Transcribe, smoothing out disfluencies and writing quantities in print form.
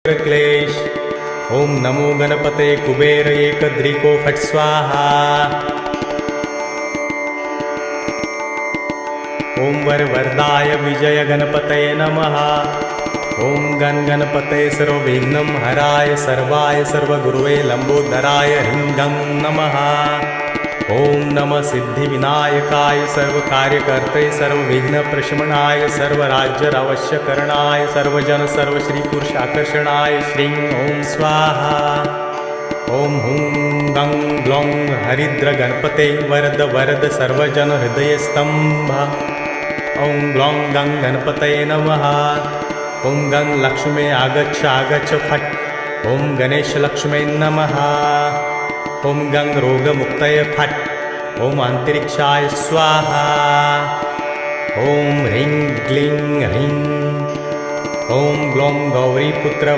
क्लेश। ओम नमो गणपते कुबेर एकदृको फट् स्वाहा। ओम वरवरदाय विजय गणपतये नमः। ओम गणपते सर्वविघ्नं हराय सर्वाय सर्वगुरुवे लंबोदराय ह्रीं गं नमः। ओम नमः सिद्धिविनायकाय सर्वकार्यकर्ते सर्वविघ्नप्रशमनाय सर्वराज्यावश्यकरणाय सर्वजन सर्वश्रीपुरुषाकर्षणाय श्रीं ओम स्वाहा। ओम हुं गं ग्लौं हरिद्र गणपते वरद वरद सर्वजन हृदयस्तंभ। ओम ग्लौं गं गणपतये नमः। ओम गं लक्ष्मे आगच्छ आगच्छ फट्। ओम गणेश लक्ष्मे नमः। ओम गं रोगमुक्तये फट्। ओम अंतरिक्षाय स्वाहा। ओम ह्रीं क्लीं ह्रीं। ओम ग्लौं गौरीपुत्र